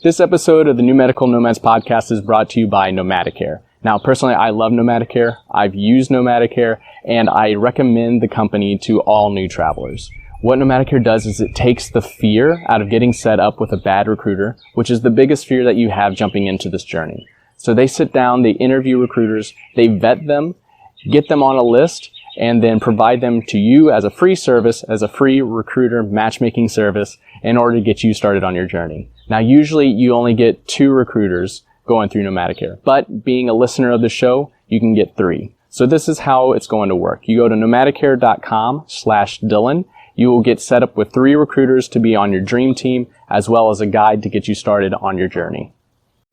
This episode of the New Medical Nomads podcast is brought to you by Nomadicare. Now, personally, I love Nomadicare. I've used Nomadicare, and I recommend the company to all new travelers. What Nomadicare does is it takes the fear out of getting set up with a bad recruiter, which is the biggest fear that you have jumping into this journey. So they sit down, they interview recruiters, they vet them, get them on a list, and then provide them to you as a free service, as a free recruiter matchmaking service in order to get you started on your journey. Now, usually you only get 2 recruiters going through Nomadicare, but being a listener of the show, you can get 3. So this is how it's going to work. You go to nomadicare.com/Dylan. You will get set up with 3 recruiters to be on your dream team, as well as a guide to get you started on your journey.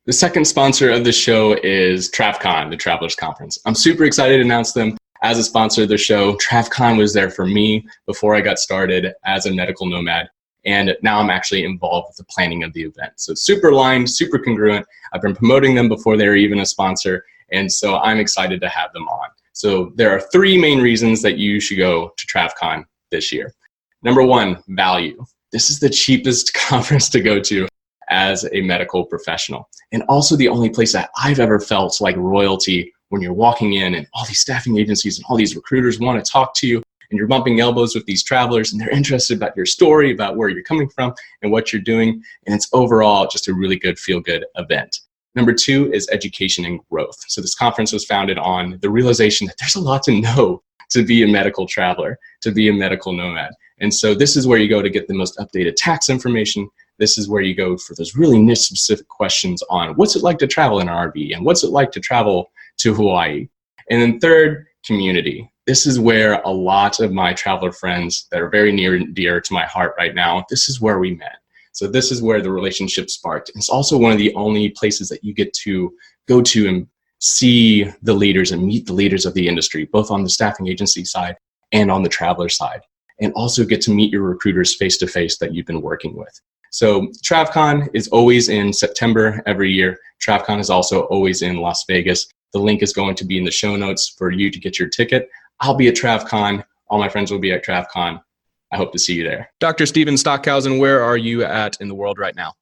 The second sponsor of the show is TravCon, the Travelers Conference. I'm super excited to announce them as a sponsor of the show. TravCon was there for me before I got started as a medical nomad, and now I'm actually involved with the planning of the event. So super aligned, super congruent. I've been promoting them before they were even a sponsor, and so I'm excited to have them on. So there are 3 main reasons that you should go to TravCon this year. Number 1, value. This is the cheapest conference to go to as a medical professional, and also the only place that I've ever felt like royalty when you're walking in and all these staffing agencies and all these recruiters want to talk to you, and you're bumping elbows with these travelers and they're interested about your story, about where you're coming from and what you're doing, and it's overall just a really good feel-good event. Number 2 is education and growth. So this conference was founded on the realization that there's a lot to know to be a medical traveler, to be a medical nomad. And so this is where you go to get the most updated tax information. This is where you go for those really niche specific questions on what's it like to travel in an RV and what's it like to travel to Hawaii. And then third, community. This is where a lot of my traveler friends that are very near and dear to my heart right now, this is where we met. So this is where the relationship sparked. It's also one of the only places that you get to go to and see the leaders and meet the leaders of the industry, both on the staffing agency side and on the traveler side, and also get to meet your recruiters face to face that you've been working with. So TravCon is always in September every year. TravCon is also always in Las Vegas. The link is going to be in the show notes for you to get your ticket. I'll be at TravCon. All my friends will be at TravCon. I hope to see you there. Dr. Steven Stockhausen, where are you at in the world right now?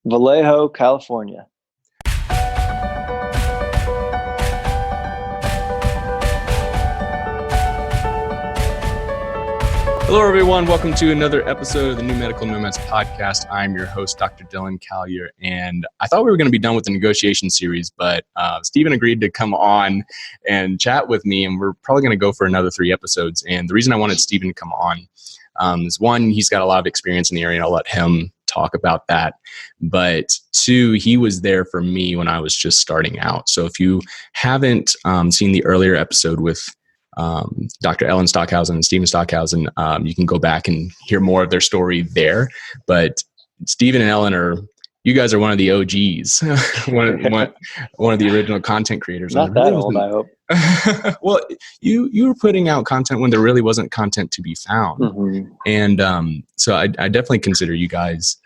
Vallejo, California. Hello, everyone. Welcome to another episode of the New Medical Nomads podcast. I'm your host, Dr. Dylan Collier, and I thought we were going to be done with the negotiation series, but Stephen agreed to come on and chat with me, and we're probably going to go for another 3 episodes. And the reason I wanted Stephen to come on is 1, he's got a lot of experience in the area, and I'll let him talk about that. But 2, he was there for me when I was just starting out. So if you haven't seen the earlier episode with Dr. Ellen Stockhausen and Stephen Stockhausen, you can go back and hear more of their story there. But Stephen and Ellen you guys are one of the OGs, one of the original content creators. Not that old, I hope. Well, you were putting out content when there really wasn't content to be found. Mm-hmm. And so I definitely consider you guys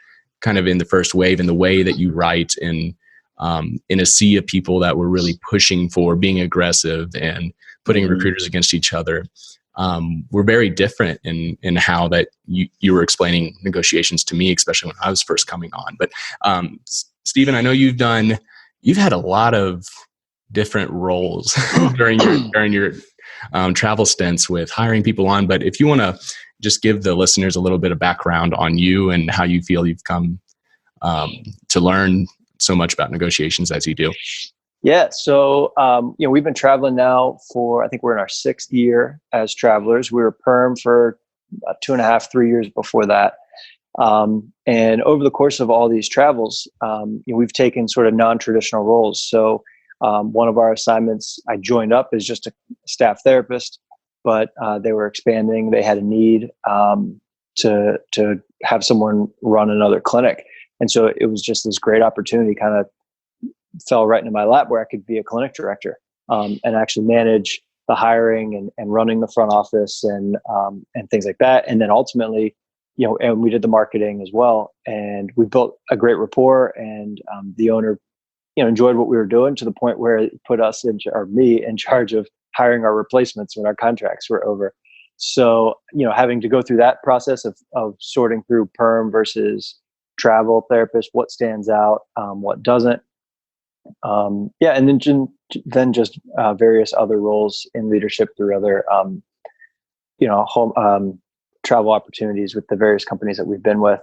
kind of in the first wave in the way that you write in a sea of people that were really pushing for being aggressive and putting recruiters against each other. We're very different in how that you were explaining negotiations to me, especially when I was first coming on. But Stephen, I know you've had a lot of different roles during your travel stints with hiring people on. But if you want to just give the listeners a little bit of background on you and how you feel you've come to learn so much about negotiations as you do. Yeah. So, we've been traveling now I think we're in our 6th year as travelers. We were perm for about 2.5, 3 years before that. And over the course of all these travels, we've taken sort of non-traditional roles. So, one of our assignments, I joined up as just a staff therapist, but they were expanding. They had a need to have someone run another clinic. And so it was just this great opportunity kind of fell right into my lap where I could be a clinic director and actually manage the hiring and running the front office and things like that. And then ultimately, and we did the marketing as well. And we built a great rapport, and the owner, enjoyed what we were doing to the point where it put me in charge of hiring our replacements when our contracts were over. So, having to go through that process of sorting through perm versus travel therapist, what stands out, what doesn't. Yeah, and then just various other roles in leadership through other home travel opportunities with the various companies that we've been with.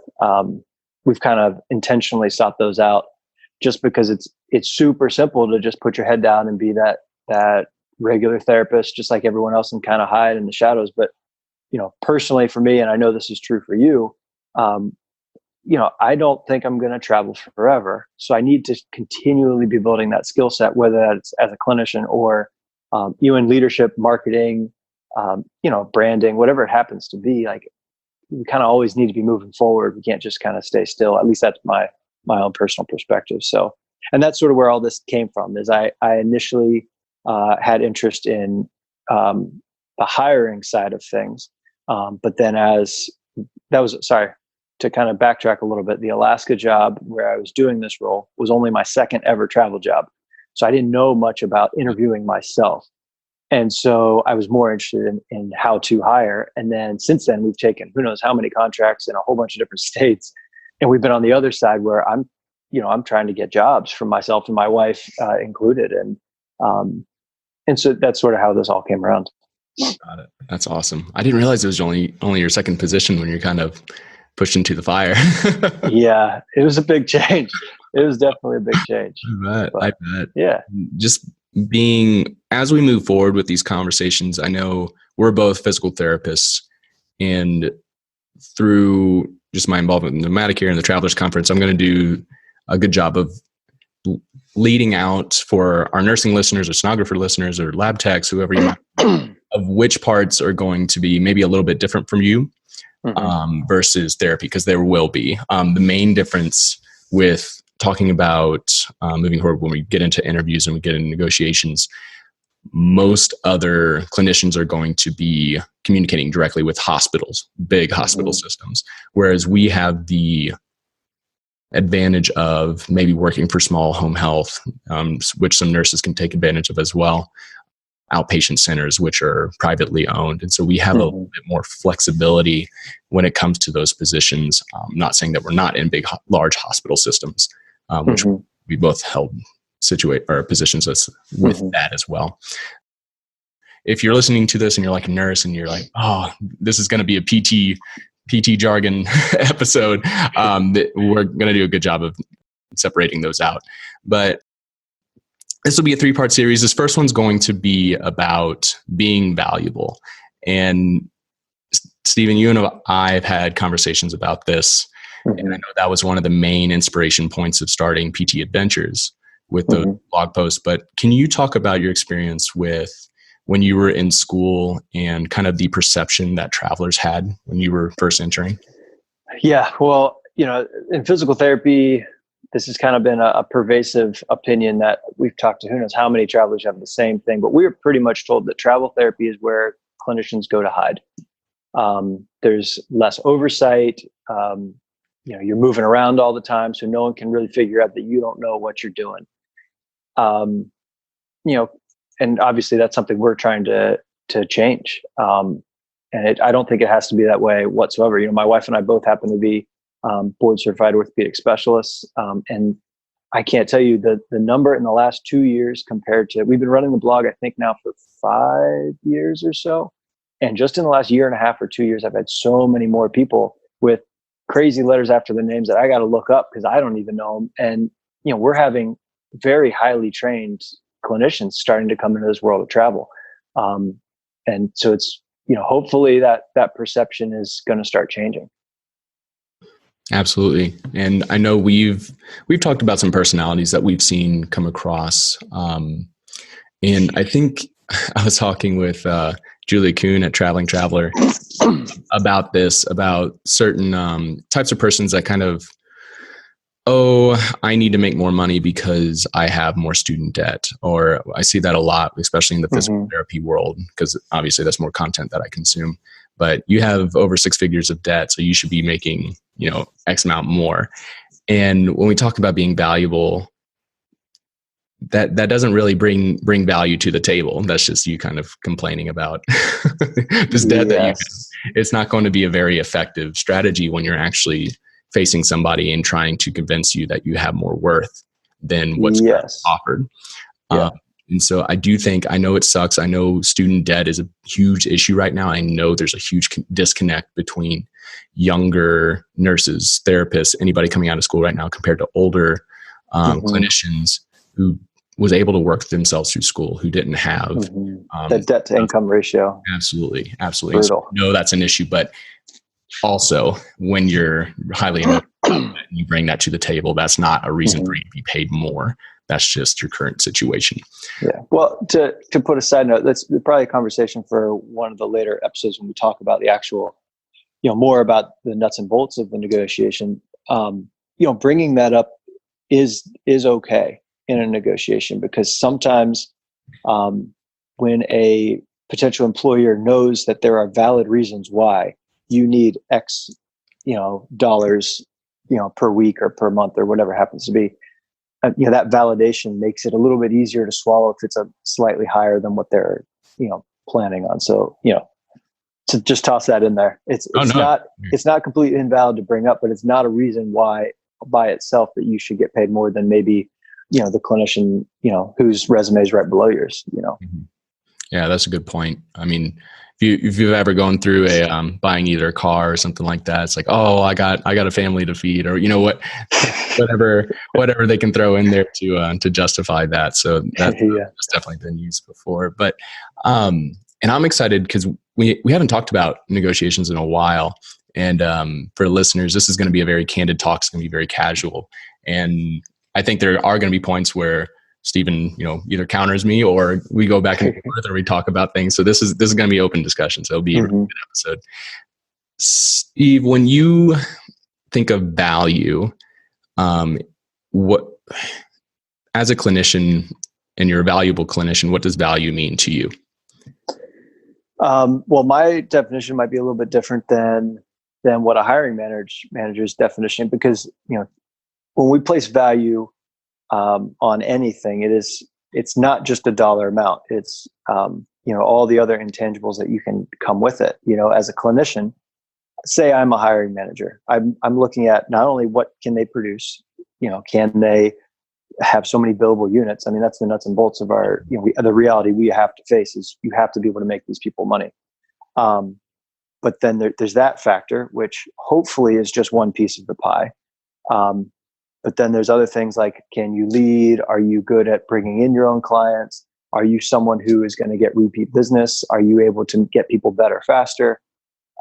We've kind of intentionally sought those out just because it's super simple to just put your head down and be that regular therapist, just like everyone else, and kind of hide in the shadows. But personally for me, and I know this is true for you, I don't think I'm going to travel forever. So I need to continually be building that skill set, whether that's as a clinician or in leadership, marketing, branding, whatever it happens to be. Like, we kind of always need to be moving forward. We can't just kind of stay still. At least that's my own personal perspective. So, and that's sort of where all this came from. Is I initially had interest in the hiring side of things, but then to kind of backtrack a little bit, the Alaska job where I was doing this role was only my second ever travel job. So I didn't know much about interviewing myself. And so I was more interested in how to hire. And then since then, we've taken who knows how many contracts in a whole bunch of different states. And we've been on the other side where I'm trying to get jobs for myself and my wife included. And so that's sort of how this all came around. Got it. That's awesome. I didn't realize it was only your second position when you're kind of pushed into the fire. Yeah, it was a big change. It was definitely a big change. I bet. Yeah. Just as we move forward with these conversations, I know we're both physical therapists, and through just my involvement in Nomadic here and the Travelers Conference, I'm going to do a good job of leading out for our nursing listeners or sonographer listeners or lab techs, whoever you might, of which parts are going to be maybe a little bit different from you versus therapy, because there will be. The main difference with talking about moving forward, when we get into interviews and we get into negotiations, most other clinicians are going to be communicating directly with hospitals, big hospital systems, whereas we have the advantage of maybe working for small home health, which some nurses can take advantage of as well, outpatient centers, which are privately owned. And so we have a little bit more flexibility when it comes to those positions. I'm not saying that we're not in large hospital systems, which we both held positions us with that as well. If you're listening to this and you're like a nurse and you're like, oh, this is going to be a PT jargon episode, we're going to do a good job of separating those out. But this will be a 3-part series. This first one's going to be about being valuable. And Stephen, you and I have had conversations about this. And I know that was one of the main inspiration points of starting PT Adventures with the blog post. But can you talk about your experience with when you were in school and kind of the perception that travelers had when you were first entering? Yeah, well, in physical therapy, this has kind of been a pervasive opinion that we've talked to who knows how many travelers have the same thing, but we were pretty much told that travel therapy is where clinicians go to hide. There's less oversight. You're moving around all the time, so no one can really figure out that you don't know what you're doing. And obviously that's something we're trying to change. And I don't think it has to be that way whatsoever. My wife and I both happen to be board certified orthopedic specialists. And I can't tell you the number in the last 2 years compared to, we've been running the blog, I think now for 5 years or so. And just in the last year and a half or 2 years, I've had so many more people with crazy letters after their names that I got to look up because I don't even know them. And, we're having very highly trained clinicians starting to come into this world of travel. And so it's, hopefully that perception is going to start changing. Absolutely. And I know we've talked about some personalities that we've seen come across. And I think I was talking with Julia Kuhn at Traveling Traveler about certain types of persons that kind of, I need to make more money because I have more student debt. Or I see that a lot, especially in the physical therapy world, because obviously that's more content that I consume. But you have over 6 figures of debt, so you should be making, X amount more. And when we talk about being valuable, that doesn't really bring value to the table. That's just you kind of complaining about this debt that you have. It's not going to be a very effective strategy when you're actually facing somebody and trying to convince you that you have more worth than what's offered. Yeah. And so I do think, I know it sucks. I know student debt is a huge issue right now. I know there's a huge disconnect between younger nurses, therapists, anybody coming out of school right now compared to older clinicians who was able to work themselves through school, who didn't have the debt to income ratio. Absolutely. So, no, that's an issue. But also, when you're highly emotional, you bring that to the table, that's not a reason for you to be paid more. That's just your current situation. Yeah. Well, to put a side note, that's probably a conversation for one of the later episodes when we talk about the actual, more about the nuts and bolts of the negotiation. Bringing that up is okay in a negotiation, because sometimes when a potential employer knows that there are valid reasons why you need X, dollars, per week or per month or whatever it happens to be, that validation makes it a little bit easier to swallow if it's a slightly higher than what they're, planning on. So, to just toss that in there. It's not completely invalid to bring up, but it's not a reason why by itself that you should get paid more than maybe, the clinician, whose resume is right below yours, Yeah, that's a good point. I mean, if you've ever gone through a buying either a car or something like that, it's like, oh, I got a family to feed, or whatever they can throw in there to justify that. So that's definitely been used before. But and I'm excited because we haven't talked about negotiations in a while. And for listeners, this is going to be a very candid talk. It's going to be very casual. And I think there are going to be points where Stephen, either counters me or we go back and forth or we talk about things. So this is going to be open discussion. So it'll be a really good episode. Steve, when you think of value, what, as a clinician, and you're a valuable clinician, what does value mean to you? Well, my definition might be a little bit different than what a hiring manager's definition, because, when we place value on anything, it's not just a dollar amount. It's all the other intangibles that you can come with it. As a clinician, say I'm a hiring manager, I'm looking at not only what can they produce, can they have so many billable units? I mean, that's the nuts and bolts of our, the reality we have to face is you have to be able to make these people money. But then there's that factor, which hopefully is just one piece of the pie. But then there's other things like, can you lead? Are you good at bringing in your own clients? Are you someone who is going to get repeat business? Are you able to get people better faster?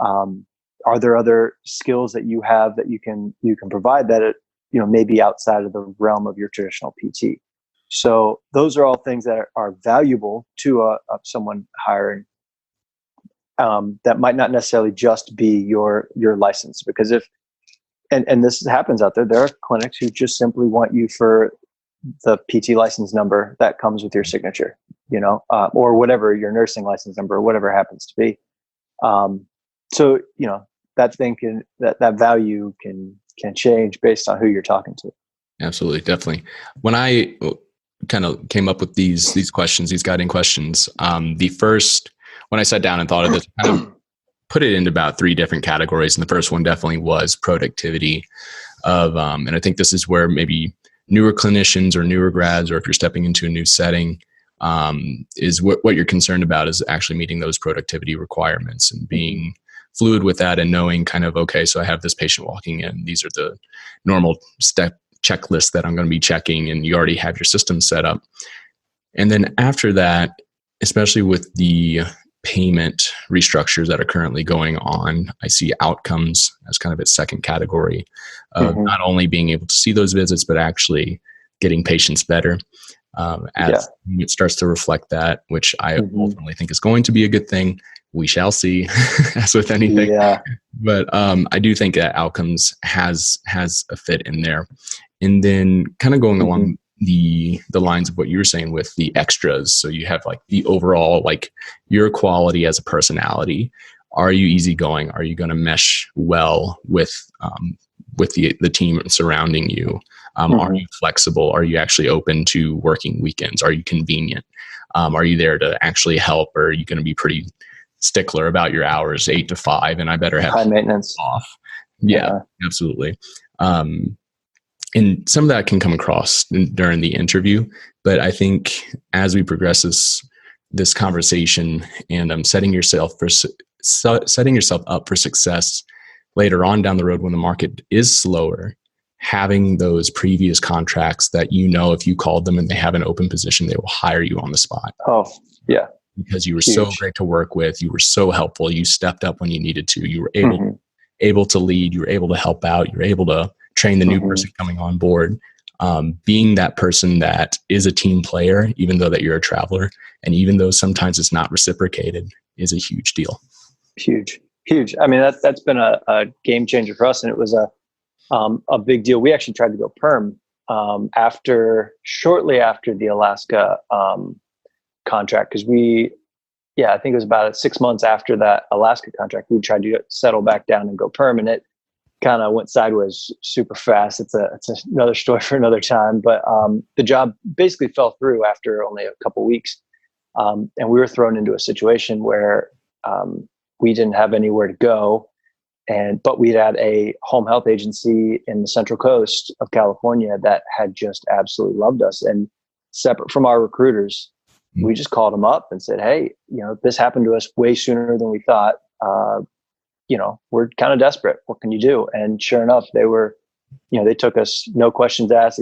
Are there other skills that you have that you can provide that, maybe outside of the realm of your traditional PT? So those are all things that are valuable to someone hiring, that might not necessarily just be your license, because and this happens out there are clinics who just simply want you for the PT license number that comes with your signature, or whatever, your nursing license number, or whatever it happens to be. So, that value can change based on who you're talking to. Absolutely. Definitely. When I kind of came up with these questions, these guiding questions, when I sat down and thought of this, kind of put it into about 3 different categories. And the first one definitely was productivity and I think this is where maybe newer clinicians or newer grads, or if you're stepping into a new setting, is what you're concerned about is actually meeting those productivity requirements and being fluid with that and knowing kind of, okay, so I have this patient walking in. These are the normal step checklists that I'm going to be checking, and you already have your system set up. And then after that, especially with the payment restructures that are currently going on, I see outcomes as kind of its second category of not only being able to see those visits, but actually getting patients better. As it starts to reflect that, which I ultimately think is going to be a good thing. We shall see, as with anything. Yeah. But I do think that outcomes has a fit in there. And then kind of going along the lines of what you were saying with the extras. So you have like the overall, like your quality as a personality. Are you easygoing? Are you going to mesh well with the team surrounding you? Are you flexible? Are you actually open to working weekends? Are you convenient? Are you there to actually help? Or are you going to be pretty stickler about your hours, 8 to 5, and I better have high maintenance off? Yeah, absolutely. And some of that can come across during the interview, but I think as we progress this conversation and setting yourself up for success later on down the road when the market is slower, having those previous contracts that if you called them and they have an open position, they will hire you on the spot. Oh, yeah. Because you were so great to work with, you were so helpful, you stepped up when you needed to, you were able to lead, you were able to help out, you were able to train the new person coming on board. Being that person that is a team player, even though that you're a traveler, and even though sometimes it's not reciprocated, is a huge deal. Huge. I mean, that's been a game changer for us, and it was a big deal. We actually tried to go perm shortly after the Alaska contract, because I think it was about 6 months after that Alaska contract, we tried to settle back down and go perm, and it kind of went sideways super fast. It's another story for another time, but the job basically fell through after only a couple of weeks, and we were thrown into a situation where we didn't have anywhere to go, but we had a home health agency in the Central Coast of California that had just absolutely loved us, and separate from our recruiters, we just called them up and said, "Hey, this happened to us way sooner than we thought. We're kind of desperate. What can you do?" And sure enough, they took us, no questions asked.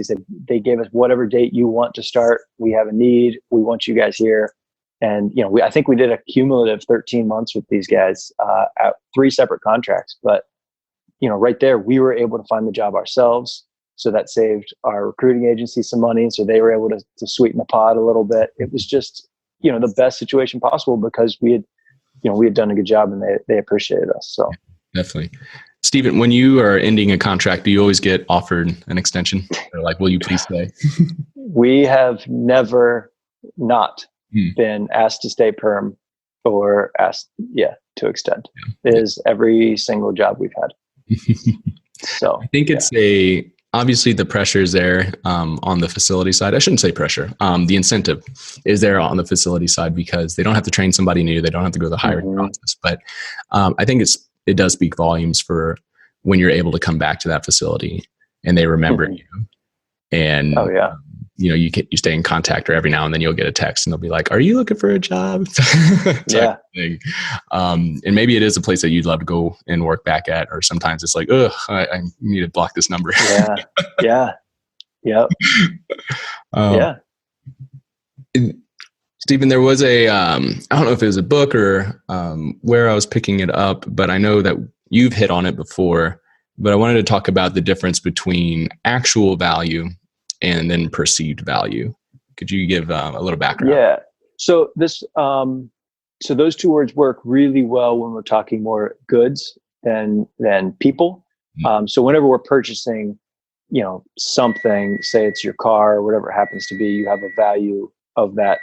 They gave us whatever date you want to start. We have a need. We want you guys here. And, I think we did a cumulative 13 months with these guys at 3 separate contracts. But, right there, we were able to find the job ourselves. So that saved our recruiting agency some money. So they were able to sweeten the pot a little bit. It was just, the best situation possible because we had done a good job and they appreciated us. So definitely. Stephen, when you are ending a contract, do you always get offered an extension? Or like, will you please stay? We have never not been asked to stay perm or asked, to extend. It is every single job we've had. So I think it's obviously the pressure is there on the facility side. I shouldn't say pressure. The incentive is there on the facility side because they don't have to train somebody new. They don't have to go through the hiring process. But I think it does speak volumes for when you're able to come back to that facility and they remember you. And you stay in contact, or every now and then you'll get a text and they'll be like, "Are you looking for a job?" Yeah. Thing. And maybe it is a place that you'd love to go and work back at, or sometimes it's like, "Ugh, I need to block this number." Yeah. Yep. Yeah. Stephen, there was I don't know if it was a book or where I was picking it up, but I know that you've hit on it before, but I wanted to talk about the difference between actual value and then perceived value. Could you give a little background? Yeah. So those two words work really well when we're talking more goods than people. So whenever we're purchasing, something, say it's your car or whatever it happens to be, you have a value of that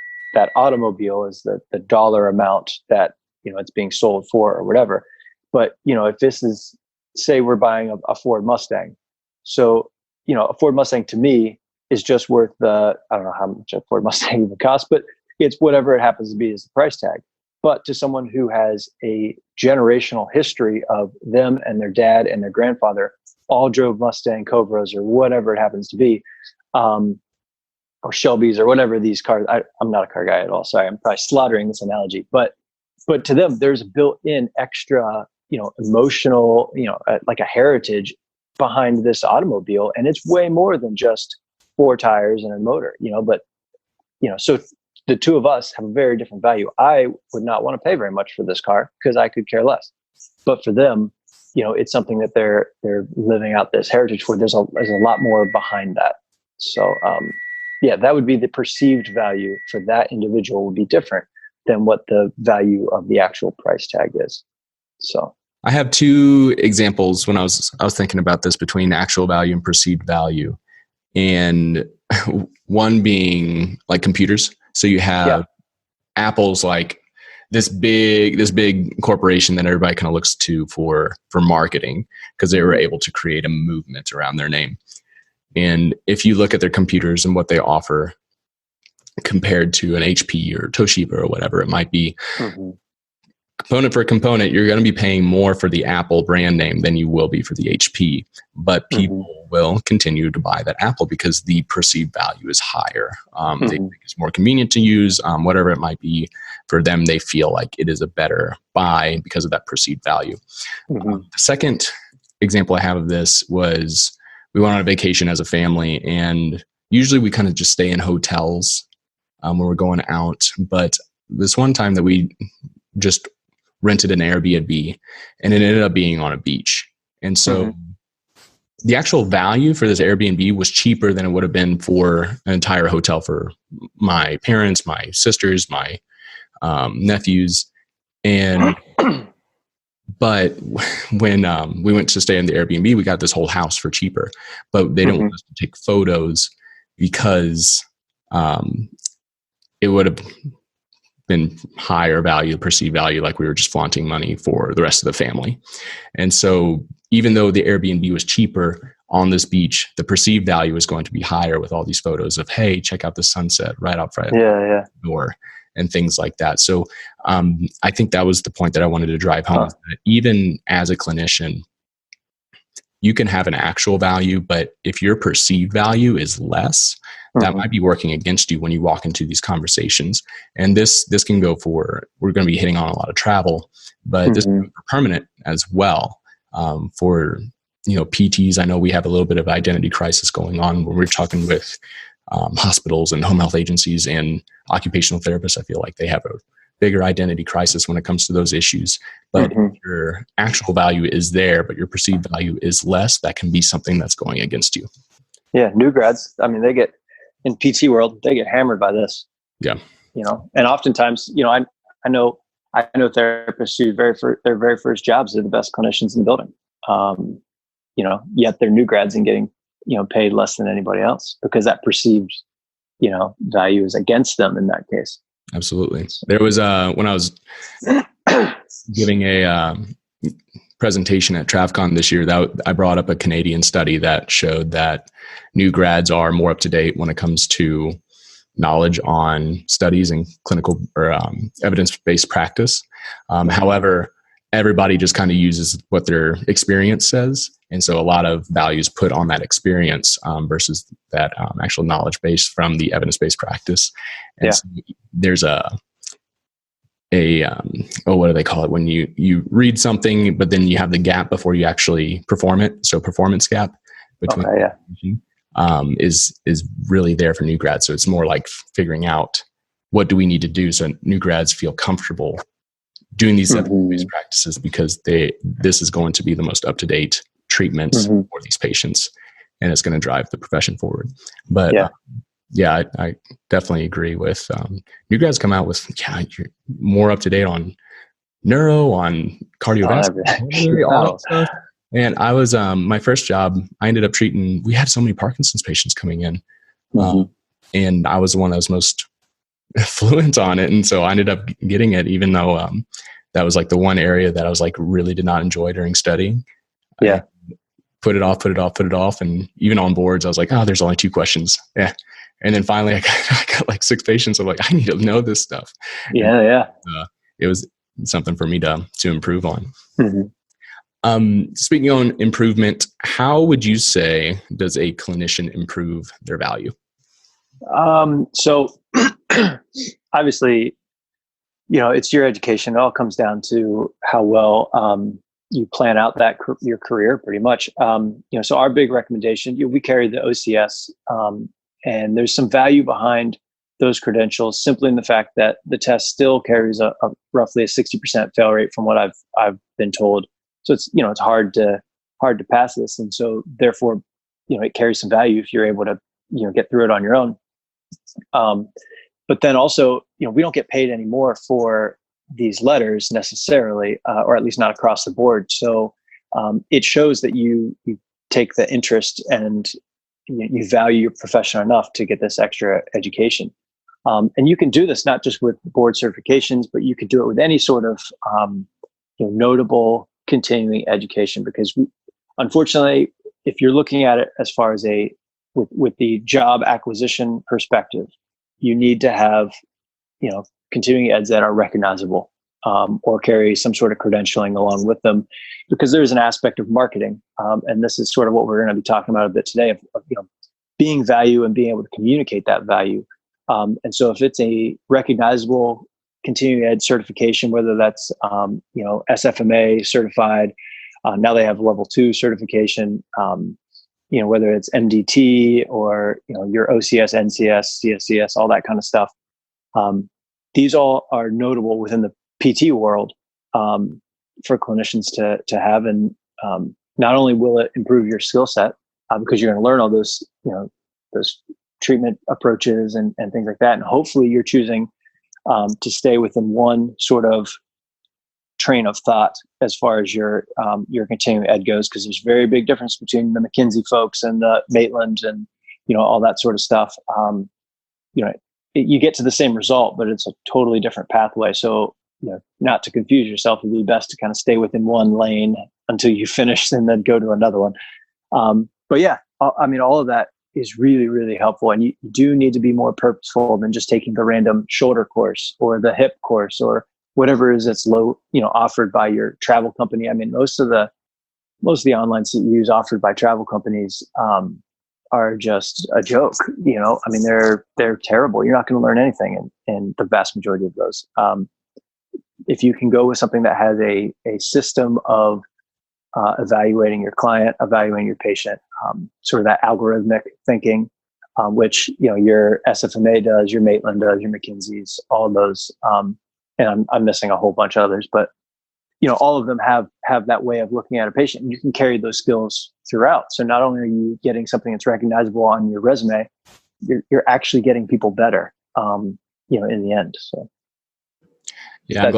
automobile is the dollar amount that, it's being sold for or whatever. But, if this is, say we're buying a Ford Mustang. So, a Ford Mustang to me is just worth I don't know how much a Ford Mustang even costs, but it's whatever it happens to be as the price tag. But to someone who has a generational history of them and their dad and their grandfather all drove Mustang Cobras or whatever it happens to be, or Shelbys or whatever these cars. I'm not a car guy at all. Sorry, I'm probably slaughtering this analogy, but to them, there's a built-in extra, emotional, like a heritage behind this automobile, and it's way more than just 4 tires and a motor, so the two of us have a very different value. I would not want to pay very much for this car because I could care less, but for them, it's something that they're living out this heritage for. There's a lot more behind that. So, that would be the perceived value for that individual would be different than what the value of the actual price tag is. So I have 2 examples when I was thinking about this between actual value and perceived value. And one being like computers. So you have Apple's like this big corporation that everybody kind of looks to for marketing because they were able to create a movement around their name. And if you look at their computers and what they offer compared to an HP or Toshiba or whatever it might be, component for component, you're going to be paying more for the Apple brand name than you will be for the HP, but people will continue to buy that Apple because the perceived value is higher. They think it's more convenient to use, whatever it might be for them. They feel like it is a better buy because of that perceived value. The second example I have of this was we went on a vacation as a family, and usually we kind of just stay in hotels when we're going out. But this one time that we just rented an Airbnb, and it ended up being on a beach. And so the actual value for this Airbnb was cheaper than it would have been for an entire hotel for my parents, my sisters, my nephews. And but when we went to stay in the Airbnb, we got this whole house for cheaper, but they didn't want us to take photos because it would have been higher value, perceived value, like we were just flaunting money for the rest of the family. And so even though the Airbnb was cheaper on this beach, the perceived value is going to be higher with all these photos of, hey, check out the sunset right out front the door and things like that. So I think that was the point that I wanted to drive home. That even as a clinician, you can have an actual value, but if your perceived value is less, that might be working against you when you walk into these conversations. And this can go for, we're going to be hitting on a lot of travel, but this can go for permanent as well. For, PTs, I know we have a little bit of identity crisis going on when we're talking with hospitals and home health agencies and occupational therapists. I feel like they have a bigger identity crisis when it comes to those issues. But if your actual value is there, but your perceived value is less, that can be something that's going against you. Yeah, new grads, I mean, they get, in PT world, they get hammered by this. Yeah. And oftentimes, I know therapists who their very first jobs are the best clinicians in the building. Yet they're new grads and getting, paid less than anybody else because that perceived, value is against them in that case. Absolutely. There was when I was giving a presentation at TravCon this year, that I brought up a Canadian study that showed that new grads are more up to date when it comes to knowledge on studies and clinical or evidence-based practice. However, everybody just kind of uses what their experience says. And so a lot of value is put on that experience versus that actual knowledge base from the evidence-based practice. And so there's what do they call it? When you read something, but then you have the gap before you actually perform it. So performance gap between is really there for new grads. So it's more like figuring out what do we need to do so new grads feel comfortable doing these evidence-based practices because this is going to be the most up-to-date treatment for these patients, and it's going to drive the profession forward. But I definitely agree with new grads come out with you're more up to date on neuro, on cardiovascular, all that stuff. And I was my first job, I ended up treating. We had so many Parkinson's patients coming in, and I was the one that was most fluent on it, and so I ended up getting it, even though that was like the one area that I was like really did not enjoy during studying. I put it off, and even on boards, I was like, oh, there's only 2 questions. Yeah. And then finally, I got like 6 patients. I'm like, I need to know this stuff. It was something for me to improve on. Speaking on improvement, how would you say does a clinician improve their value? So obviously, it's your education. It all comes down to how well you plan out your career, pretty much. So our big recommendation, we carry the OCS. And there's some value behind those credentials simply in the fact that the test still carries a roughly a 60% fail rate from what I've been told. So it's, it's hard to pass this. And so therefore, it carries some value if you're able to, get through it on your own. But then also, we don't get paid anymore for these letters necessarily, or at least not across the board. So it shows that you take the interest and you value your profession enough to get this extra education. And you can do this not just with board certifications, but you could do it with any sort of notable continuing education, because unfortunately, if you're looking at it as far as with the job acquisition perspective, you need to have continuing eds that are recognizable. or carry some sort of credentialing along with them, because there's an aspect of marketing. And this is sort of what we're going to be talking about a bit today, of being value and being able to communicate that value. And so if it's a recognizable continuing ed certification, whether that's, SFMA certified, now they have level 2 certification, whether it's MDT or, your OCS, NCS, CSCS, all that kind of stuff. These all are notable within the PT world for clinicians to have. And not only will it improve your skill set, because you're going to learn all those, those treatment approaches and things like that. And hopefully you're choosing to stay within one sort of train of thought as far as your continuing ed goes, because there's a very big difference between the McKinsey folks and the Maitland and, all that sort of stuff. You get to the same result, but it's a totally different pathway. So, not to confuse yourself, it'd be best to kind of stay within one lane until you finish and then go to another one. But yeah, all of that is really, really helpful. And you do need to be more purposeful than just taking the random shoulder course or the hip course or whatever it is that's offered by your travel company. I mean, most of the online CEUs offered by travel companies are just a joke. They're terrible. You're not going to learn anything in the vast majority of those. If you can go with something that has a system of evaluating your client, evaluating your patient, sort of that algorithmic thinking, which your SFMA does, your Maitland does, your McKinsey's, all of those, and I'm missing a whole bunch of others, but all of them have that way of looking at a patient, and you can carry those skills throughout. So not only are you getting something that's recognizable on your resume, you're actually getting people better, in the end. So yeah,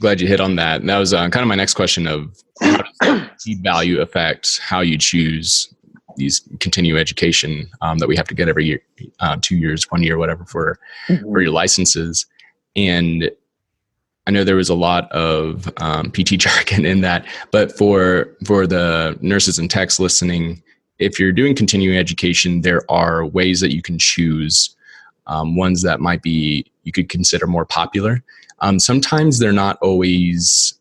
glad you hit on that. And that was kind of my next question of how does the value affect how you choose these continuing education that we have to get every year, 2 years, 1 year, whatever, for your licenses. And I know there was a lot of PT jargon in that, but for the nurses and techs listening, if you're doing continuing education, there are ways that you can choose, ones that might be, you could consider more popular. Sometimes they're not always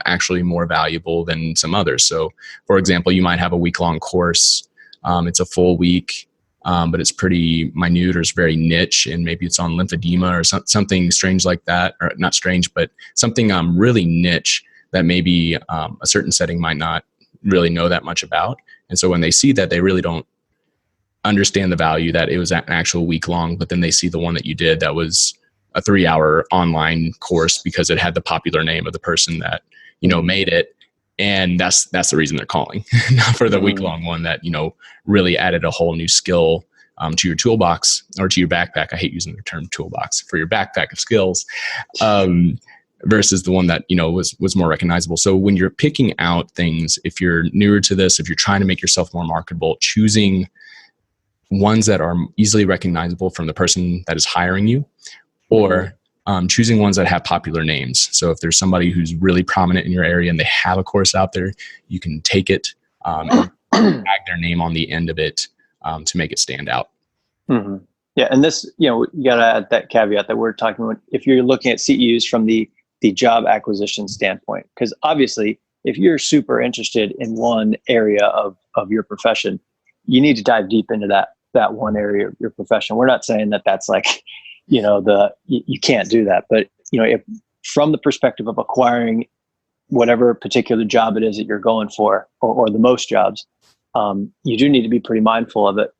actually more valuable than some others. So for example, you might have a week-long course. It's a full week, but it's pretty minute or it's very niche, and maybe it's on lymphedema or something strange like that, or not strange, but something really niche that maybe a certain setting might not really know that much about. And so when they see that, they really don't understand the value that it was an actual week long, but then they see the one that you did that was a 3-hour online course because it had the popular name of the person that, made it. And that's the reason they're calling, not for the week-long one that, really added a whole new skill to your toolbox or to your backpack. I hate using the term toolbox, for your backpack of skills, versus the one that, was more recognizable. So when you're picking out things, if you're newer to this, if you're trying to make yourself more marketable, choosing ones that are easily recognizable from the person that is hiring you, or choosing ones that have popular names. So if there's somebody who's really prominent in your area and they have a course out there, you can take it and tag their name on the end of it to make it stand out. Mm-hmm. Yeah, and this, you got to add that caveat that we're talking about if you're looking at CEUs from the job acquisition standpoint, because obviously if you're super interested in one area of your profession, you need to dive deep into that one area of your profession. We're not saying that that's like, you can't do that, but if from the perspective of acquiring whatever particular job it is that you're going for, or the most jobs, you do need to be pretty mindful of it,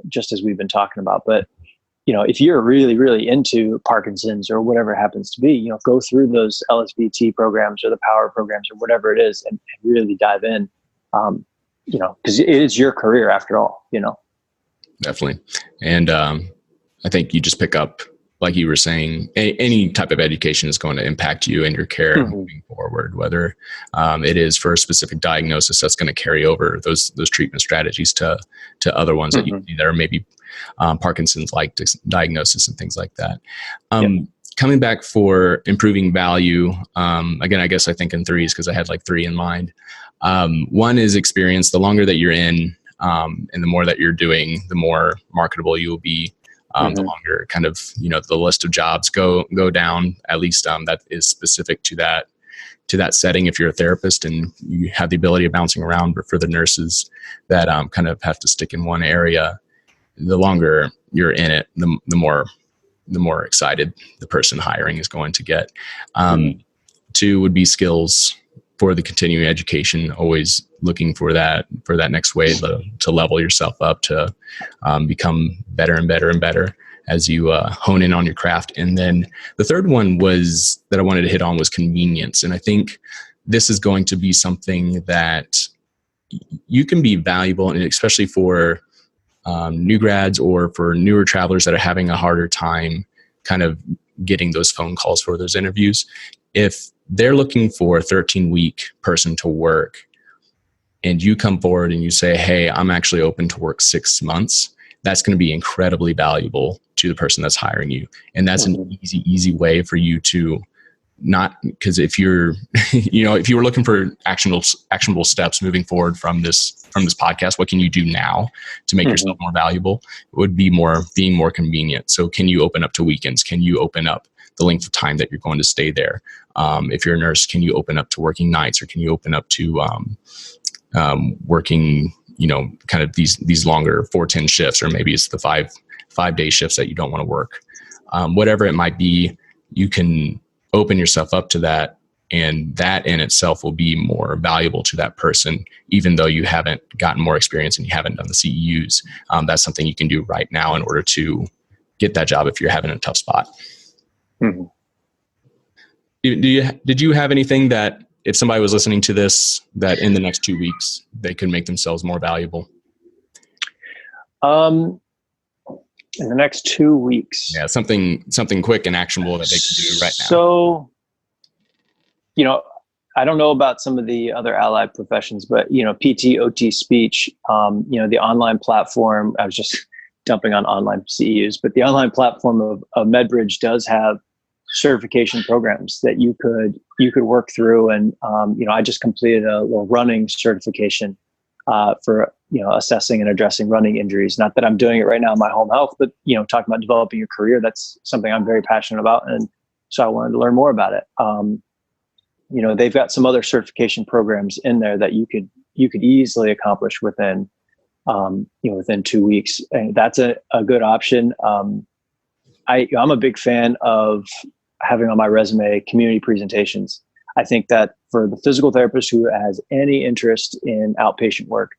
just as we've been talking about. But if you're really, really into Parkinson's or whatever it happens to be, go through those LSVT programs or the power programs or whatever it is, and really dive in, because it is your career after all. Definitely. And I think you just pick up, like you were saying, any type of education is going to impact you and your care moving forward, whether it is for a specific diagnosis that's going to carry over those treatment strategies to other ones that you see that are maybe Parkinson's-like diagnosis and things like that. Coming back for improving value, again, I guess I think in threes because I had like 3 in mind. One is experience. The longer that you're in and the more that you're doing, the more marketable you will be The longer kind of, the list of jobs go down, at least that is specific to that setting. If you're a therapist and you have the ability of bouncing around, but for the nurses that kind of have to stick in one area, the longer you're in it, the more excited the person hiring is going to get. 2 would be skills for the continuing education, always looking for that next way to level yourself up, to become better and better and better as you hone in on your craft. And then the third one was that I wanted to hit on was convenience. And I think this is going to be something that you can be valuable, and especially for new grads or for newer travelers that are having a harder time kind of getting those phone calls for those interviews. If they're looking for a 13-week person to work and you come forward and you say, hey, I'm actually open to work 6 months, that's going to be incredibly valuable to the person that's hiring you. And that's an easy way for you to not, because if you're, if you were looking for actionable steps moving forward from this podcast, what can you do now to make yourself more valuable? It would be being more convenient. So can you open up to weekends? Can you open up the length of time that you're going to stay there? If you're a nurse, can you open up to working nights, or can you open up to working, kind of these longer 4-10 shifts, or maybe it's the 5-day shifts that you don't want to work. Whatever it might be, you can open yourself up to that, and that in itself will be more valuable to that person, even though you haven't gotten more experience and you haven't done the CEUs. That's something you can do right now in order to get that job if you're having a tough spot. Did you have anything that if somebody was listening to this, that in the next 2 weeks, they could make themselves more valuable? In the next 2 weeks. Yeah, something quick and actionable that they can do right now. So, I don't know about some of the other allied professions, but, PT, OT, speech, the online platform, I was just dumping on online CEUs, but the online platform of Medbridge does have certification programs that you could work through. And, I just completed a little running certification for, assessing and addressing running injuries. Not that I'm doing it right now in my home health, but, talking about developing your career, that's something I'm very passionate about. And so I wanted to learn more about it. They've got some other certification programs in there that you could easily accomplish within 2 weeks. And that's a good option. I'm a big fan of having on my resume community presentations. I think that for the physical therapist who has any interest in outpatient work,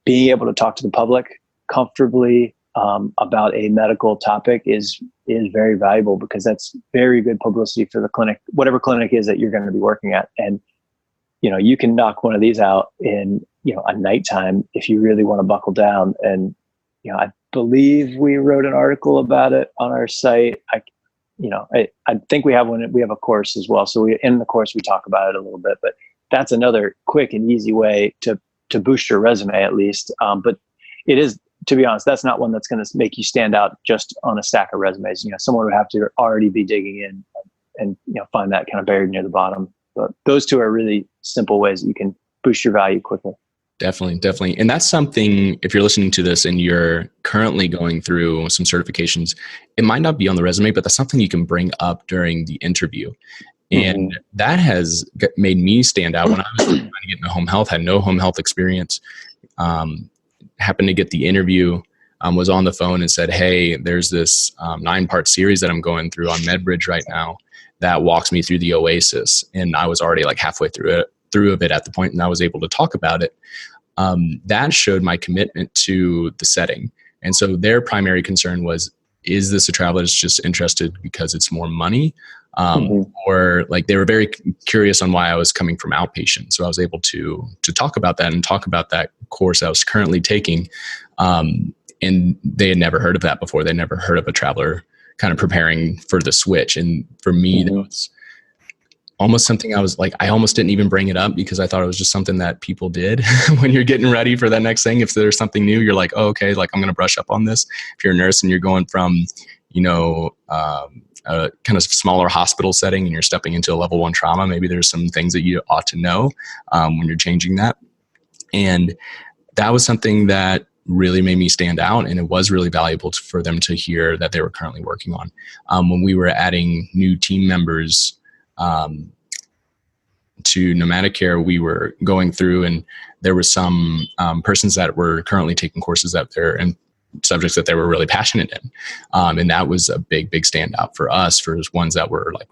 being able to talk to the public comfortably about a medical topic is very valuable, because that's very good publicity for the clinic, whatever clinic is that you're going to be working at. And, you can knock one of these out in, a nighttime if you really want to buckle down. And, I believe we wrote an article about it on our site. I think we have one. We have a course as well. So in the course, we talk about it a little bit, but that's another quick and easy way to boost your resume, at least. But it is, to be honest, that's not one that's going to make you stand out just on a stack of resumes. Someone would have to already be digging in and find that kind of buried near the bottom. But those two are really simple ways that you can boost your value quickly. Definitely. And that's something, if you're listening to this and you're currently going through some certifications, it might not be on the resume, but that's something you can bring up during the interview. And that has made me stand out when I was trying to get into home health, had no home health experience, happened to get the interview, was on the phone and said, hey, there's this 9-part series that I'm going through on Medbridge right now that walks me through the Oasis. And I was already like halfway through of it at the point, and I was able to talk about it. That showed my commitment to the setting. And so their primary concern was, is this a traveler that's just interested because it's more money? Or like they were very curious on why I was coming from outpatient. So I was able to talk about that and talk about that course I was currently taking. And they had never heard of that before. They never heard of a traveler kind of preparing for the switch. And for me, that was almost something I was like, I almost didn't even bring it up, because I thought it was just something that people did when you're getting ready for that next thing. If there's something new, you're like, oh, okay, like I'm going to brush up on this. If you're a nurse and you're going from, a kind of smaller hospital setting and you're stepping into a level 1 trauma, maybe there's some things that you ought to know when you're changing that. And that was something that, really made me stand out, and it was really valuable for them to hear that they were currently working on. When we were adding new team members to Nomadic Care, we were going through, and there were some persons that were currently taking courses out there and subjects that they were really passionate in. And that was a big standout for us, for ones that were like,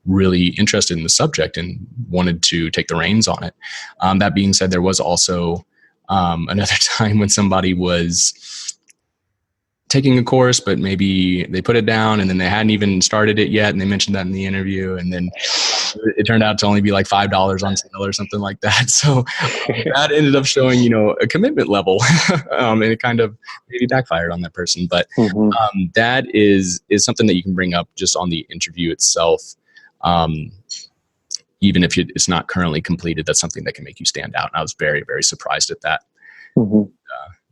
really interested in the subject and wanted to take the reins on it. That being said, there was also another time when somebody was taking a course, but maybe they put it down and then they hadn't even started it yet. And they mentioned that in the interview, and then it turned out to only be like $5 on sale or something like that. So that ended up showing, a commitment level, and it kind of maybe backfired on that person. But that is something that you can bring up just on the interview itself. Even if it's not currently completed, that's something that can make you stand out. And I was very, very surprised at that.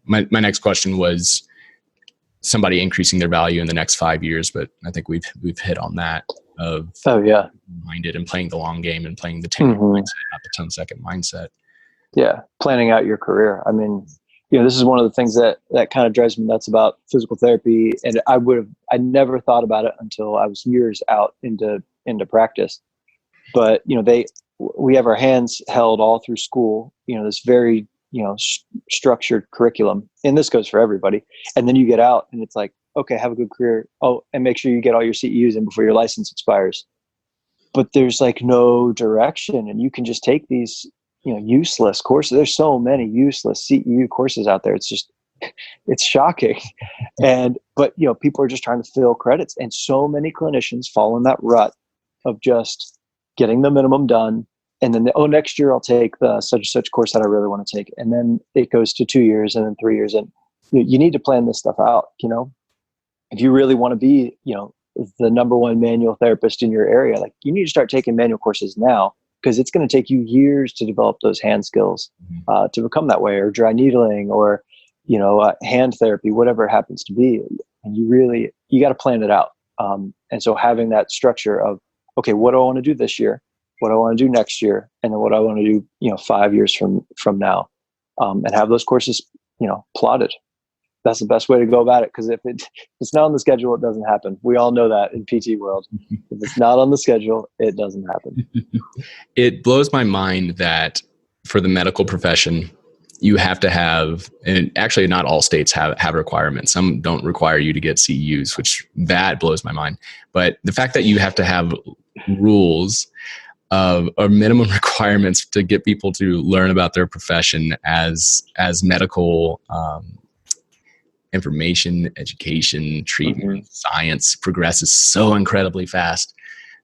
My next question was somebody increasing their value in the next 5 years, but I think we've hit on that of minded and playing the long game and playing the 10-year mindset, not the 10-second mindset. Yeah, planning out your career. I mean, this is one of the things that kind of drives me nuts about physical therapy, and I never thought about it until I was years out into practice. But we have our hands held all through school. This very structured curriculum, and this goes for everybody. And then you get out, and it's like, okay, have a good career. Oh, and make sure you get all your CEUs in before your license expires. But there's like no direction, and you can just take these useless courses. There's so many useless CEU courses out there. It's shocking. But people are just trying to fill credits, and so many clinicians fall in that rut of just getting the minimum done, and then next year I'll take the such and such course that I really want to take, and then it goes to 2 years and then 3 years, and you need to plan this stuff out. If you really want to be the number one manual therapist in your area, like, you need to start taking manual courses now, because it's going to take you years to develop those hand skills to become that way, or dry needling, or hand therapy, whatever it happens to be. And you got to plan it out. And so having that structure of, okay, what do I want to do this year? What do I want to do next year? And then what do I want to do, 5 years from now? And have those courses, plotted. That's the best way to go about it. Because if it's not on the schedule, it doesn't happen. We all know that in PT world. If it's not on the schedule, it doesn't happen. It blows my mind that for the medical profession, you have to have, and actually not all states have requirements. Some don't require you to get CEUs, which that blows my mind. But the fact that you have to have rules or minimum requirements to get people to learn about their profession as medical information, education, treatment, science progresses so incredibly fast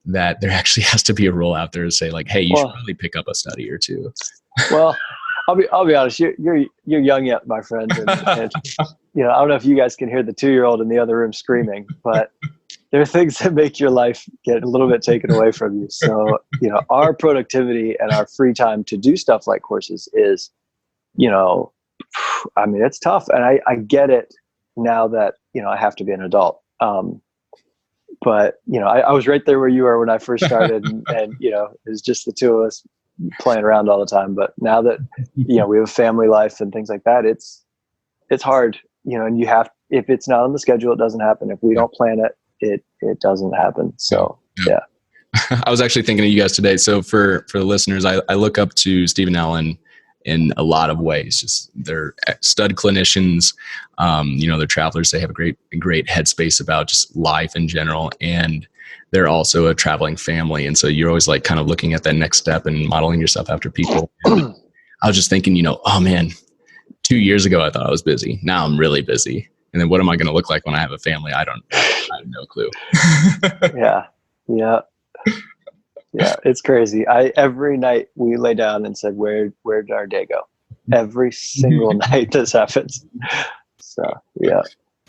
that there actually has to be a rule out there to say, like, hey, you should really pick up a study or two. Well, I'll be honest. You're young yet, my friend. And I don't know if you guys can hear the 2-year-old in the other room screaming, but there are things that make your life get a little bit taken away from you. So, our productivity and our free time to do stuff like courses is, it's tough. And I get it now that, I have to be an adult. But, I was right there where you were when I first started, and it was just the two of us playing around all the time. But now that, we have a family life and things like that, it's hard, and if it's not on the schedule, it doesn't happen. If we don't plan it, it doesn't happen. So, yeah. I was actually thinking of you guys today. So for the listeners, I look up to Steve and Ellen in a lot of ways. Just they're stud clinicians. They're travelers. They have a great headspace about just life in general. And they're also a traveling family. And so you're always like kind of looking at that next step and modeling yourself after people. And I was just thinking, oh man, 2 years ago, I thought I was busy. Now I'm really busy. And then what am I going to look like when I have a family? I have no clue. Yeah. It's crazy. Every night we lay down and said, where did our day go? Every single night this happens. So, yeah.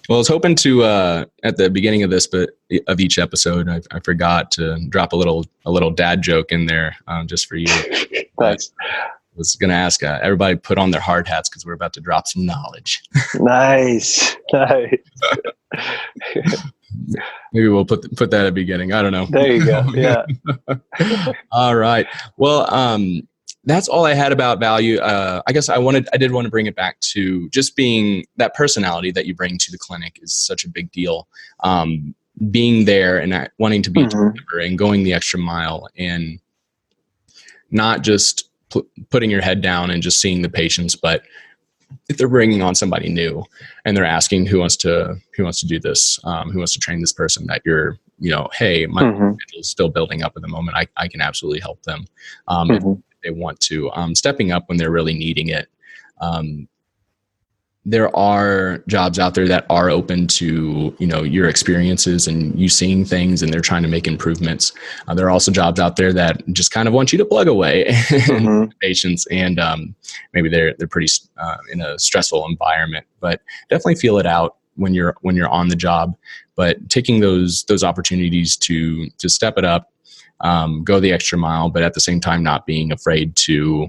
Well, I was hoping to, at the beginning of of each episode, I forgot to drop a little dad joke in there, just for you. Thanks. I was going to ask everybody put on their hard hats because we're about to drop some knowledge. Nice. Maybe we'll put that at the beginning. I don't know. There you go. Yeah. All right. Well, that's all I had about value. I guess I did want to bring it back to just being that personality that you bring to the clinic is such a big deal. Being there and wanting to be a team member and going the extra mile and not just putting your head down and just seeing the patients, but if they're bringing on somebody new and they're asking who wants to do this, who wants to train this person, that you're, hey, my schedule is still building up at the moment. I can absolutely help them. If they want to, stepping up when they're really needing it. There are jobs out there that are open to, your experiences and you seeing things, and they're trying to make improvements. There are also jobs out there that just kind of want you to plug away patients, and maybe they're pretty in a stressful environment, but definitely feel it out when you're on the job. But taking those opportunities to step it up, go the extra mile, but at the same time not being afraid to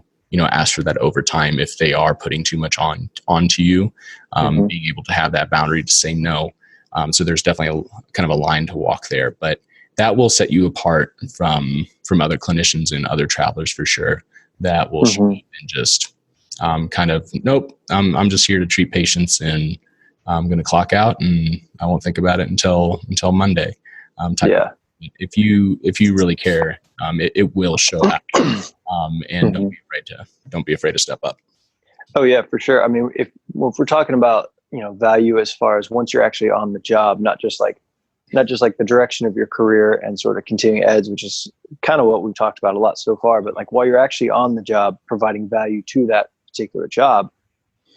ask for that overtime if they are putting too much onto you, being able to have that boundary to say no. So there's definitely a kind of a line to walk there, but that will set you apart from other clinicians and other travelers for sure. That will show up and just kind of, nope, I'm just here to treat patients, and I'm going to clock out and I won't think about it until Monday. If you really care, it will show up. And don't be afraid to step up. Oh yeah, for sure. I mean, if we're talking about, value as far as once you're actually on the job, not just like the direction of your career and sort of continuing eds, which is kind of what we've talked about a lot so far, but like while you're actually on the job, providing value to that particular job,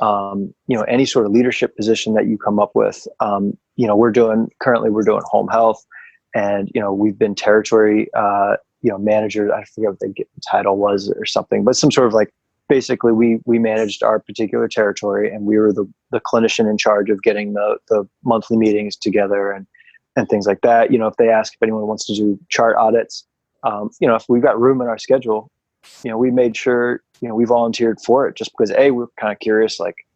any sort of leadership position that you come up with, we're doing home health, and, we've been territory, manager. I forget what the title was or something, but some sort of like, basically we managed our particular territory, and we were the clinician in charge of getting the monthly meetings together and things like that. If they ask if anyone wants to do chart audits, if we've got room in our schedule, we made sure, we volunteered for it, just because we're kind of curious, like,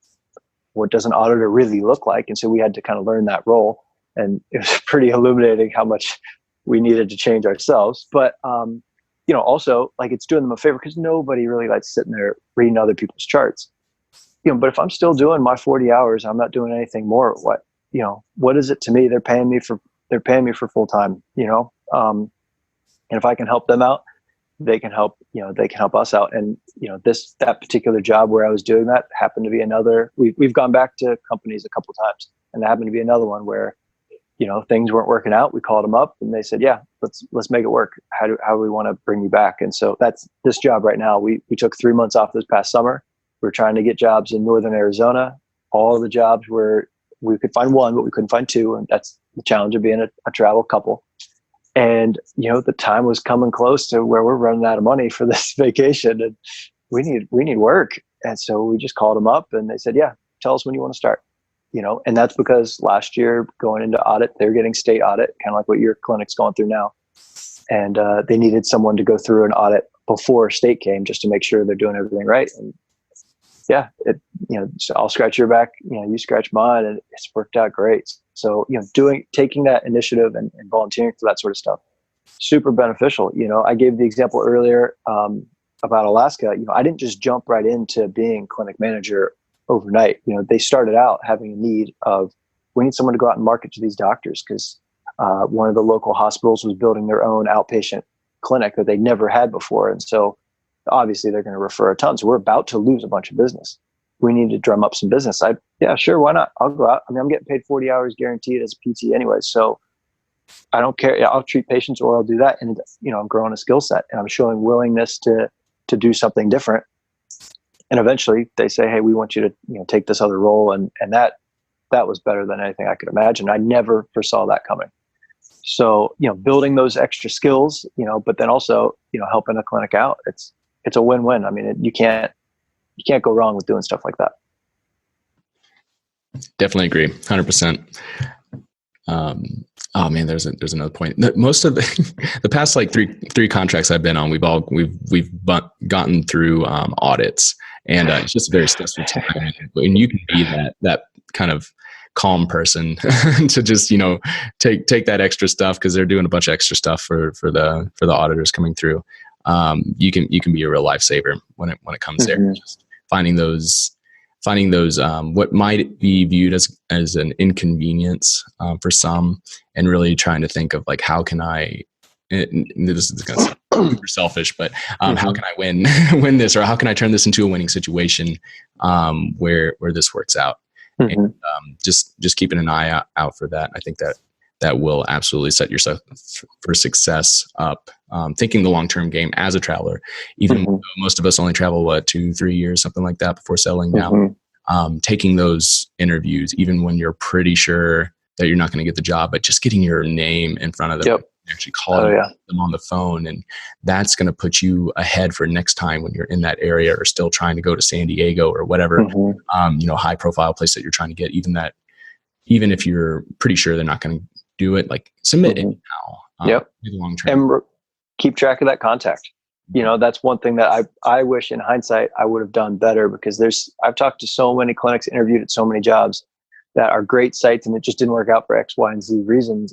what does an auditor really look like? And so we had to kind of learn that role, and it was pretty illuminating how much we needed to change ourselves. But, also, like, it's doing them a favor, because nobody really likes sitting there reading other people's charts. But if I'm still doing my 40 hours, I'm not doing anything more, what is it to me? They're paying me for full time, and if I can help them out, they can help us out. And, that particular job where I was doing that happened to be another, we've gone back to companies a couple of times, and that happened to be another one where, things weren't working out. We called them up and they said, yeah, let's make it work. How do we want to bring you back? And so that's this job right now. We took 3 months off this past summer. We're trying to get jobs in Northern Arizona. All the jobs were, we could find one, but we couldn't find two. And that's the challenge of being a travel couple. And, the time was coming close to where we're running out of money for this vacation, and we need work. And so we just called them up and they said, yeah, tell us when you want to start. And that's because last year going into audit, they're getting state audit, kind of like what your clinic's going through now. And they needed someone to go through an audit before state came, just to make sure they're doing everything right. And so I'll scratch your back, you scratch mine, and it's worked out great. So, taking that initiative and volunteering for that sort of stuff, super beneficial. I gave the example earlier about Alaska. I didn't just jump right into being clinic manager overnight. They started out having a need of, we need someone to go out and market to these doctors, because one of the local hospitals was building their own outpatient clinic that they never had before. And so obviously they're going to refer a ton. So we're about to lose a bunch of business. We need to drum up some business. Yeah, sure. Why not? I'll go out. I mean, I'm getting paid 40 hours guaranteed as a PT anyway. So I don't care. I'll treat patients, or I'll do that. And, I'm growing a skill set, and I'm showing willingness to do something different. And eventually they say, hey, we want you to, take this other role. And that was better than anything I could imagine. I never foresaw that coming. So, building those extra skills, but then also, helping a clinic out, it's a win-win. I mean, you can't go wrong with doing stuff like that. Definitely agree. 100%. Oh man, there's another point. Most of the past like three contracts I've been on, we've gotten through audits, and it's just a very stressful time. And you can be that kind of calm person to just take that extra stuff, because they're doing a bunch of extra stuff for the auditors coming through. you can be a real lifesaver when it comes there. Just finding those what might be viewed as an inconvenience for some, and really trying to think of like, how can I, and this is going to sound super selfish, but how can I win this, or how can I turn this into a winning situation where this works out? And just keeping an eye out for that. I think that will absolutely set yourself for success up. Thinking the long-term game as a traveler, even though most of us only travel 2-3 years, something like that, before settling down. Taking those interviews, even when you're pretty sure that you're not going to get the job, but just getting your name in front of them, actually calling them on the phone, and that's going to put you ahead for next time when you're in that area or still trying to go to San Diego or whatever, high profile place that you're trying to get. Even if you're pretty sure they're not going to do it, like submit it now. Long term, and keep track of that contact. That's one thing that I wish in hindsight I would have done better, because I've talked to so many clinics, interviewed at so many jobs that are great sites, and it just didn't work out for X, Y, and Z reasons.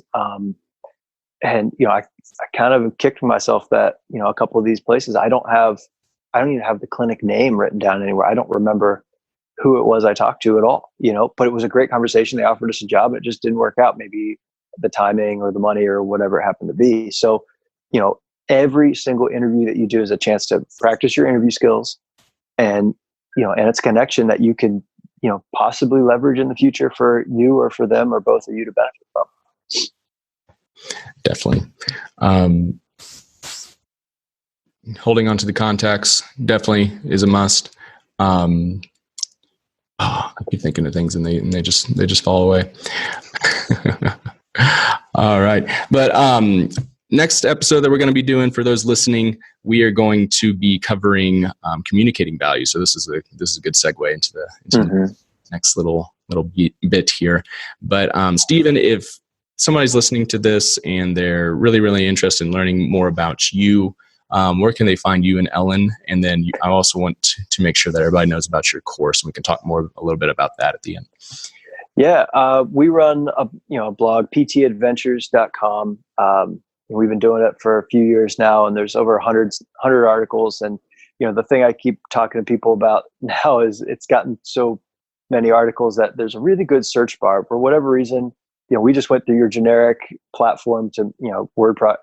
And I kind of kicked myself that a couple of these places I don't even have the clinic name written down anywhere. I don't remember who it was I talked to at all. But it was a great conversation. They offered us a job. It just didn't work out. Maybe the timing or the money or whatever it happened to be. So, every single interview that you do is a chance to practice your interview skills, and it's a connection that you can, possibly leverage in the future for you or for them or both of you to benefit from. Definitely. Holding on to the contacts definitely is a must. I keep thinking of things and they just fall away. All right. But next episode that we're going to be doing, for those listening, we are going to be covering communicating value. So this is a good segue into the next little bit here. But Stephen, if somebody's listening to this and they're really, really interested in learning more about you, where can they find you and Ellen? And then I also want to make sure that everybody knows about your course, and we can talk a little bit about that at the end. Yeah, we run a blog, ptadventures.com. We've been doing it for a few years now, and there's over 100 articles. And the thing I keep talking to people about now is it's gotten so many articles that there's a really good search bar. For whatever reason, we just went through your generic platform to WordPress.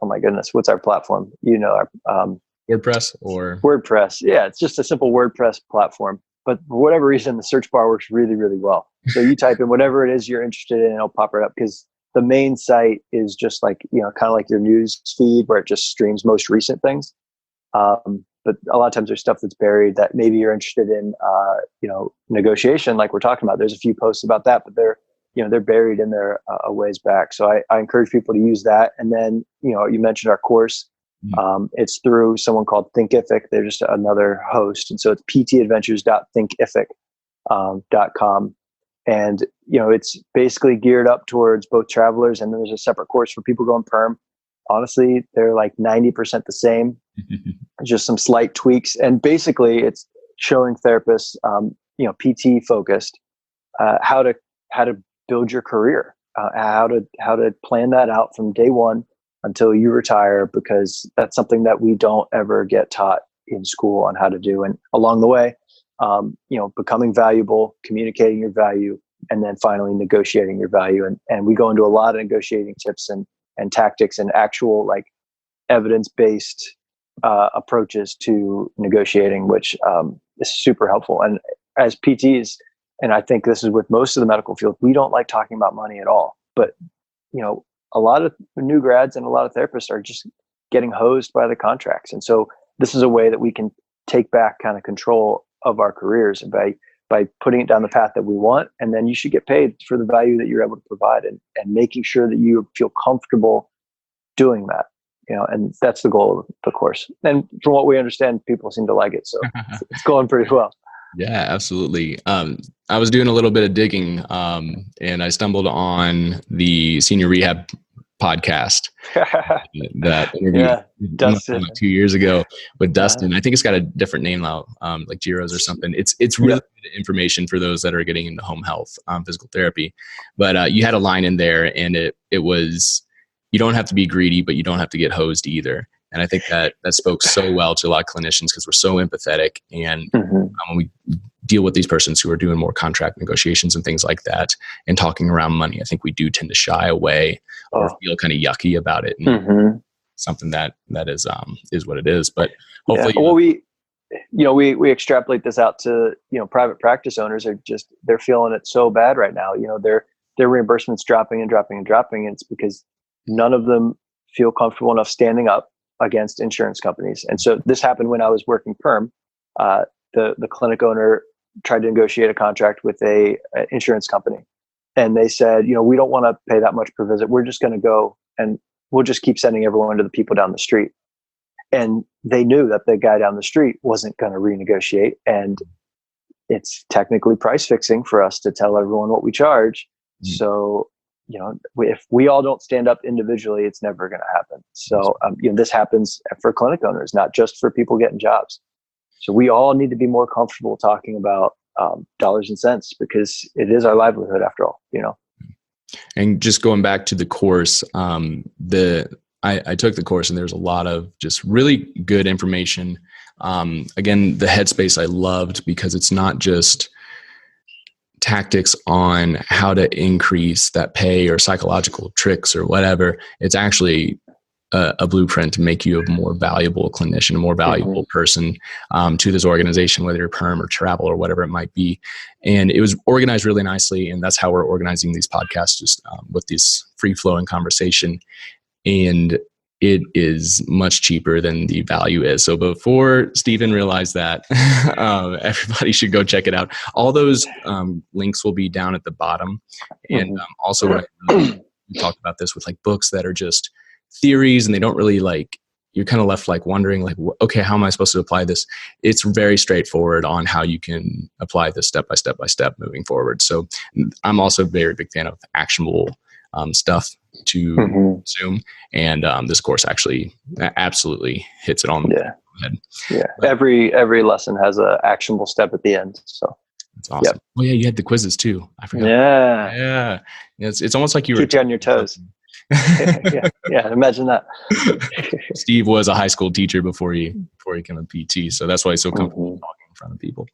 Oh my goodness, what's our platform? WordPress or WordPress. Yeah, it's just a simple WordPress platform. But for whatever reason, the search bar works really, really well. So you type in whatever it is you're interested in, and it'll pop right up, because the main site is just like, kind of like your news feed where it just streams most recent things. But a lot of times there's stuff that's buried that maybe you're interested in, negotiation, like we're talking about. There's a few posts about that, but they're buried in there a ways back. So I encourage people to use that. And then, you mentioned our course. It's through someone called Thinkific. They're just another host. And so it's ptadventures.thinkific.com. And, it's basically geared up towards both travelers, and then there's a separate course for people going perm. Honestly, they're like 90% the same, just some slight tweaks. And basically it's showing therapists, PT focused, how to build your career, how to plan that out from day one until you retire, because that's something that we don't ever get taught in school on how to do. And along the way, becoming valuable, communicating your value, and then finally negotiating your value. And we go into a lot of negotiating tips and tactics and actual like evidence-based approaches to negotiating, which is super helpful. And as PTs, and I think this is with most of the medical field, we don't like talking about money at all. But, a lot of new grads and a lot of therapists are just getting hosed by the contracts. And so this is a way that we can take back kind of control of our careers by putting it down the path that we want. And then you should get paid for the value that you're able to provide, and making sure that you feel comfortable doing that, and that's the goal of the course. And from what we understand, people seem to like it. So it's going pretty well. Yeah, absolutely. I was doing a little bit of digging, and I stumbled on the Senior Rehab podcast that interview Dustin 2 years ago with Dustin. I think it's got a different name now, like GEROS or something. It's really good information for those that are getting into home health, physical therapy. But you had a line in there, and it was you don't have to be greedy, but you don't have to get hosed either. And I think that spoke so well to a lot of clinicians because we're so empathetic. And when we deal with these persons who are doing more contract negotiations and things like that and talking around money, I think we do tend to shy away or feel kind of yucky about it. And something that is what it is. But hopefully, we extrapolate this out to, private practice owners they're feeling it so bad right now. Their reimbursements dropping and dropping and dropping. And it's because none of them feel comfortable enough standing up against insurance companies. And so this happened when I was working perm. The clinic owner tried to negotiate a contract with a insurance company, and they said, we don't want to pay that much per visit. We're just going to go and we'll just keep sending everyone to the people down the street. And they knew that the guy down the street wasn't going to renegotiate. And it's technically price fixing for us to tell everyone what we charge. So, if we all don't stand up individually, it's never going to happen. So, this happens for clinic owners, not just for people getting jobs. So we all need to be more comfortable talking about dollars and cents, because it is our livelihood after all, And just going back to the course, I took the course and there's a lot of just really good information. Again, the headspace I loved because it's not just tactics on how to increase that pay or psychological tricks or whatever. It's actually a blueprint to make you a more valuable clinician, a more valuable person to this organization, whether you're perm or travel or whatever it might be. And it was organized really nicely. And that's how we're organizing these podcasts, just with this free flowing conversation. And it is much cheaper than the value is. So before Stephen realized that, everybody should go check it out. All those links will be down at the bottom. And also, we talked about this with like books that are just theories and they don't really you're kind of left wondering okay, how am I supposed to apply this? It's very straightforward on how you can apply this step by step moving forward. So I'm also a very big fan of actionable stuff to consume, and this course actually absolutely hits it on the head. But every lesson has an actionable step at the end. So that's awesome. Yep. Oh yeah, you had the quizzes too. I forgot. Yeah. It's almost like you keep you on your toes. yeah, imagine that. Steve was a high school teacher before he became a PT, so that's why he's so comfortable talking in front of people.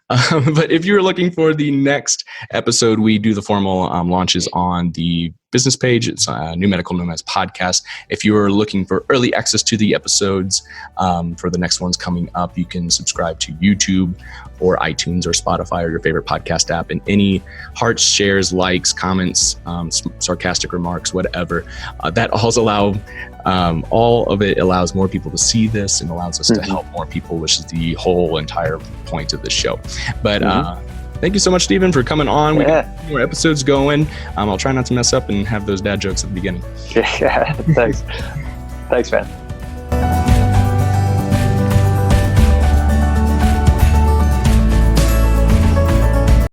But if you're looking for the next episode, we do the formal launches on the business page. It's New Medical Nomads podcast. If you're looking for early access to the episodes for the next ones coming up, you can subscribe to YouTube or iTunes or Spotify or your favorite podcast app. And any hearts, shares, likes, comments, sarcastic remarks, whatever, that all of it allows more people to see this and allows us to help more people, which is the whole entire point of the show. But thank you so much, Stephen, for coming on. We got more episodes going. I'll try not to mess up and have those dad jokes at the beginning. Thanks, man.